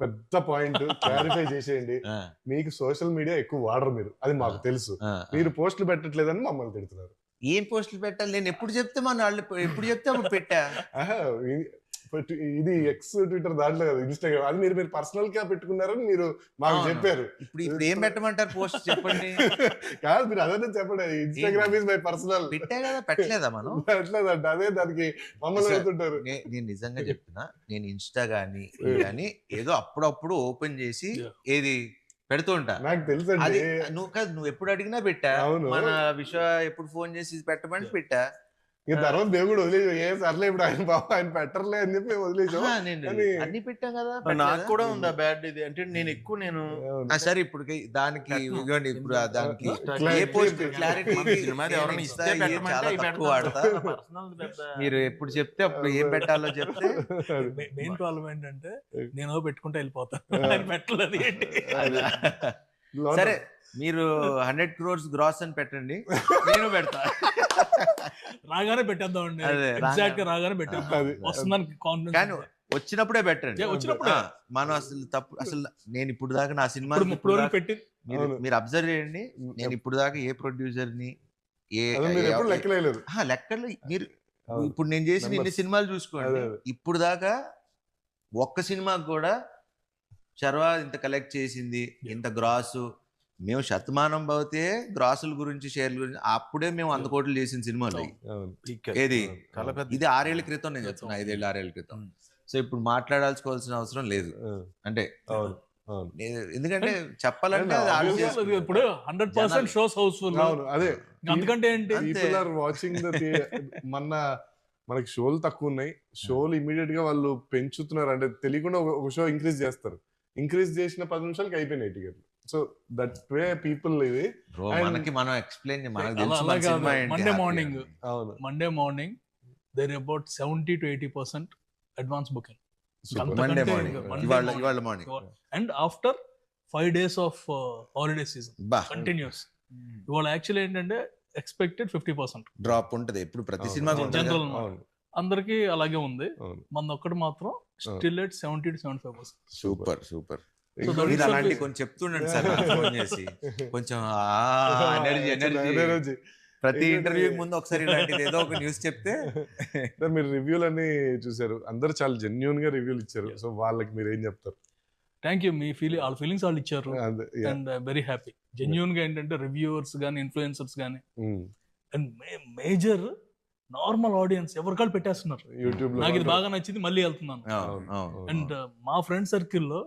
పెద్ద point clarify చేసేయండి. మీకు సోషల్ మీడియా ఎక్కువ వాడరు మీరు, అది మాకు తెలుసు. మీరు పోస్టులు పెట్టట్లేదని మమ్మల్ని తిడుతున్నారు. ఏం పోస్టులు పెట్టాలి? నేను ఎప్పుడు చెప్తే మన వాళ్ళు ఎప్పుడు చెప్తే అప్పుడు పెట్టా. ఇది ఎక్స్ ట్విట్టర్ దాంట్లో కదా, ఇన్స్టాగ్రామ్, అది మీరు పర్సనల్ గా పెట్టుకున్నారని మీరు మాకు చెప్పారు. ఇప్పుడు ఏం పెట్టమంటారు పోస్ట్ చెప్పండి. కాదు, మీరు అదే చెప్పండి. Instagram is my personal. పెట్టా కదా, పెట్టలేదా మనం? పెట్టలేదంట, అదే దానికి మమ్మల్ని అడుగుతుంటారు. నేను నిజంగా చెప్తున్నా, నేను ఇన్స్టా గానీ ఏదో అప్పుడప్పుడు ఓపెన్ చేసి ఏది పెడుతూ ఉంటా. నాకు తెలుసు. అది నువ్వు ఎప్పుడు అడిగినా పెట్టా. మన విశ్వ ఎప్పుడు ఫోన్ చేసి పెట్టమని పెట్టా. తర్వాత దేవుడు వదిలేదు, ఏ సర్లే ఇప్పుడు ఆయన బాబు ఆయన పెట్టర్లే అని చెప్పి వదిలేసాం. అన్ని పెట్టాం కదా. నాకు కూడా ఉందా బ్యాడ్ ఇది అంటే నేను ఎక్కువ సరే ఇప్పుడు దానికి ఇప్పుడు దానికి ఏ పోస్ట్ క్లారిటీ వాడతా. మీరు ఎప్పుడు చెప్తే అప్పుడు ఏం పెట్టాలో చెప్తే. మెయిన్ ప్రాబ్లం ఏంటంటే నేను పెట్టుకుంటే వెళ్ళిపోతాను, పెట్టలేదు ఏంటి. సరే మీరు 100 crores గ్రాస్ అని పెట్టండి, నేను పెడతా. రాగానే పెట్టేద్దామండి, ఎగ్జాక్ట్ గా రాగానే పెట్టేద్దాం, వస్తుందని కాన్ఫిడెన్స్. కానీ వచ్చినప్పుడే పెట్టండి. వచ్చినప్పుడే మనం అసలు నేను ఇప్పుడు దాకా నా సినిమా పెట్టి మీరు అబ్జర్వ్ చేయండి. నేను ఇప్పుడు దాకా ఏ ప్రొడ్యూసర్ ని లెక్కలు మీరు ఇప్పుడు నేను చేసిన ఇన్ని సినిమాలు చూసుకోండి, ఇప్పుడు దాకా ఒక్క సినిమాకి కూడా చర్వా ఇంత కలెక్ట్ చేసింది, ఇంత గ్రాసు. మేము శతమానం భవతే గ్రాసుల గురించి, షేర్ల గురించి అప్పుడే మేము 100 కోట్లు చేసిన సినిమాలు. ఏది ఇది 6 ఏళ్ల క్రితం నేను చెప్తున్నా, 5 ఏళ్ళు 6 ఏళ్ల క్రితం. సో ఇప్పుడు మాట్లాడాల్సుకోవాల్సిన అవసరం లేదు. అంటే ఎందుకంటే చెప్పాలంటే ఇప్పుడు 100% షోస్ హౌస్ఫుల్. అదే అందుకంటే ఏంటి, వాచింగ్ మనకి షోలు తక్కువ ఉన్నాయి, షోలు ఇమీడియట్ గా వాళ్ళు పెంచుతున్నారు. అంటే తెలియకుండా ఒక షో ఇంక్రీజ్ చేస్తారు, ఇంక్రీజ్ చేసిన 10 నిమిషాలకి అయిపోయినాయి టికెట్లు. సో దట్ వే పీపుల్ ఇది మనకి మనం explain. Monday morning there about 70 to 80% advance booking. And after 5 days of holiday season continues. ఇవాళ యాక్చువల్లీ ఏంటంటే ఎక్స్పెక్టెడ్ 50% డ్రాప్ ఉంటుంది ఎప్పుడు ప్రతి సినిమా. జనరల్ అందరికి అలాగే ఉంది, మన ఒక్కటి మాత్రం still at 70 to 75%. Super super. అలాంటి కొంచెం చెప్తుండండి సార్, ఫోన్ చేసి కొంచెం ఎనర్జీ. ప్రతి ఇంటర్వ్యూ ముందు ఒకసారి ఇలాంటిది ఏదో ఒక న్యూస్ చెప్తే. మీరు రివ్యూలు అన్ని చూసారు, అందరు చాలా జెన్యూన్ గా రివ్యూలు ఇచ్చారు. సో వాళ్ళకి మీరు ఏం చెప్తారు? Thank you. మీ వాళ్ళ ఫీలింగ్స్ వాళ్ళు ఇచ్చారు అండ్ వెరీ హ్యాపీ. జెన్యూన్ గా ఏంటంటే రివ్యూవర్స్ గానీ ఇన్ఫ్లుయెన్సర్స్ గానీ అండ్ మేజర్ నార్మల్ ఆడియన్స్ ఎవరికాళ్ళు పెట్టేస్తున్నారు. నాకు ఇది బాగా నచ్చింది, మళ్ళీ వెళ్తున్నాను. అండ్ మా ఫ్రెండ్ సర్కిల్లో